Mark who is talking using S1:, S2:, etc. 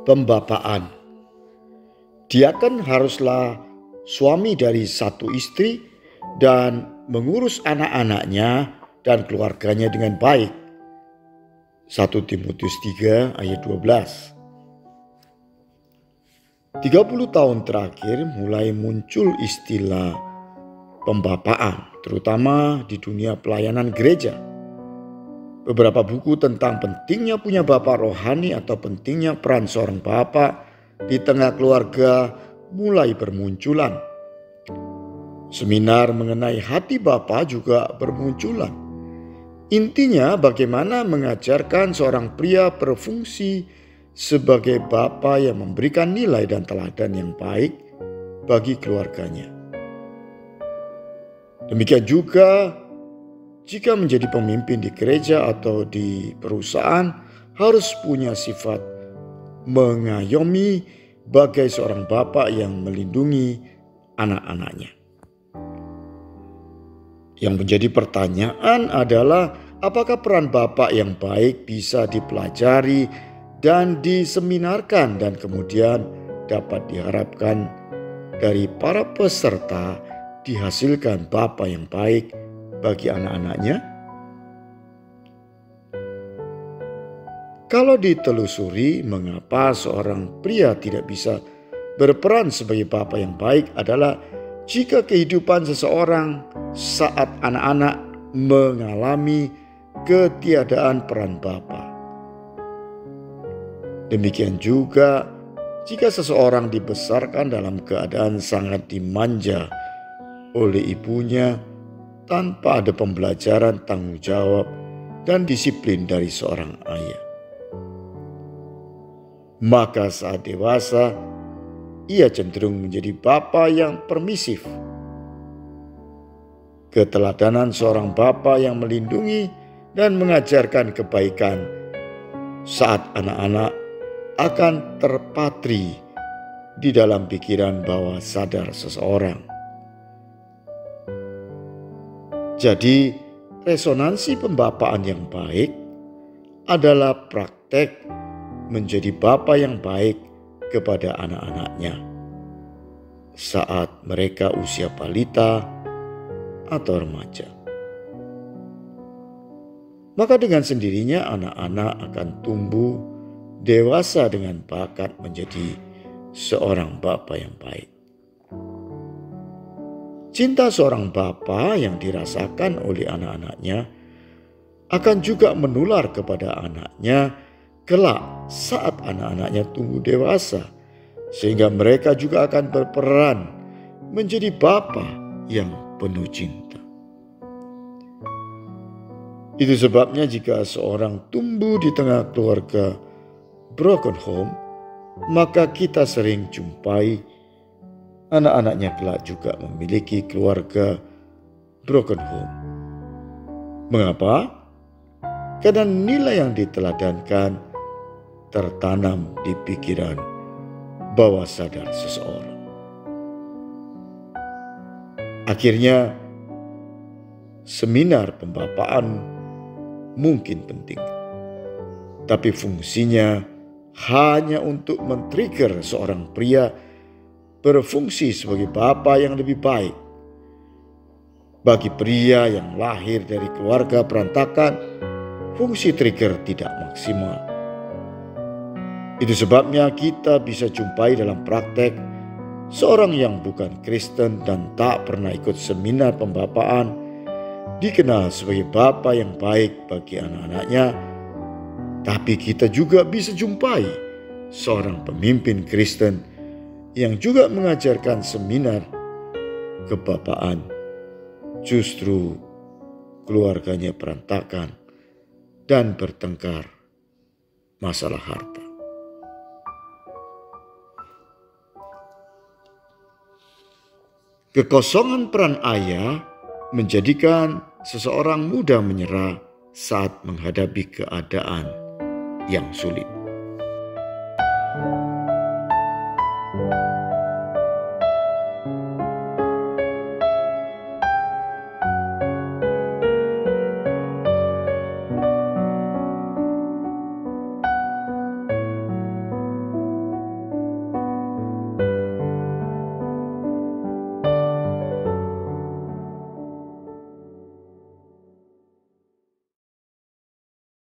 S1: pembapaan. Diaken haruslah suami dari satu istri dan mengurus anak-anaknya dan keluarganya dengan baik. 1 Timotius 3 ayat 12. 30 tahun terakhir mulai muncul istilah pembapaan, terutama di dunia pelayanan gereja. Beberapa buku tentang pentingnya punya bapak rohani atau pentingnya peran seorang bapak di tengah keluarga mulai bermunculan. Seminar mengenai hati bapa juga bermunculan. Intinya bagaimana mengajarkan seorang pria berfungsi sebagai bapa yang memberikan nilai dan teladan yang baik bagi keluarganya. Demikian juga jika menjadi pemimpin di gereja atau di perusahaan harus punya sifat mengayomi bagai seorang bapak yang melindungi anak-anaknya. Yang menjadi pertanyaan adalah apakah peran bapak yang baik bisa dipelajari dan diseminarkan dan kemudian dapat diharapkan dari para peserta dihasilkan bapak yang baik bagi anak-anaknya? Kalau ditelusuri mengapa seorang pria tidak bisa berperan sebagai bapak yang baik adalah jika kehidupan seseorang saat anak-anak mengalami ketiadaan peran bapa. Demikian juga jika seseorang dibesarkan dalam keadaan sangat dimanja oleh ibunya tanpa ada pembelajaran tanggung jawab dan disiplin dari seorang ayah. Maka saat dewasa, ia cenderung menjadi bapa yang permisif. Keteladanan seorang bapa yang melindungi dan mengajarkan kebaikan saat anak-anak akan terpatri di dalam pikiran bawah sadar seseorang. Jadi, resonansi pembapaan yang baik adalah praktek menjadi bapa yang baik kepada anak-anaknya saat mereka usia balita atau remaja. Maka dengan sendirinya anak-anak akan tumbuh dewasa dengan bakat menjadi seorang bapa yang baik. Cinta seorang bapa yang dirasakan oleh anak-anaknya akan juga menular kepada anaknya kelak saat anak-anaknya tumbuh dewasa, sehingga mereka juga akan berperan menjadi bapa yang penuh cinta. Itu sebabnya jika seorang tumbuh di tengah keluarga broken home, maka kita sering jumpai anak-anaknya kelak juga memiliki keluarga broken home. Mengapa? Karena nilai yang diteladankan tertanam di pikiran bawah sadar seseorang. Akhirnya, seminar pembapaan mungkin penting, tapi fungsinya hanya untuk men-trigger seorang pria berfungsi sebagai bapa yang lebih baik. Bagi pria yang lahir dari keluarga berantakan, fungsi trigger tidak maksimal. Itu sebabnya kita bisa jumpai dalam praktek seorang yang bukan Kristen dan tak pernah ikut seminar pembapaan dikenal sebagai bapa yang baik bagi anak-anaknya. Tapi kita juga bisa jumpai seorang pemimpin Kristen yang juga mengajarkan seminar kebapaan. Justru keluarganya berantakan dan bertengkar masalah harta. Kekosongan peran ayah menjadikan seseorang mudah menyerah saat menghadapi keadaan yang sulit.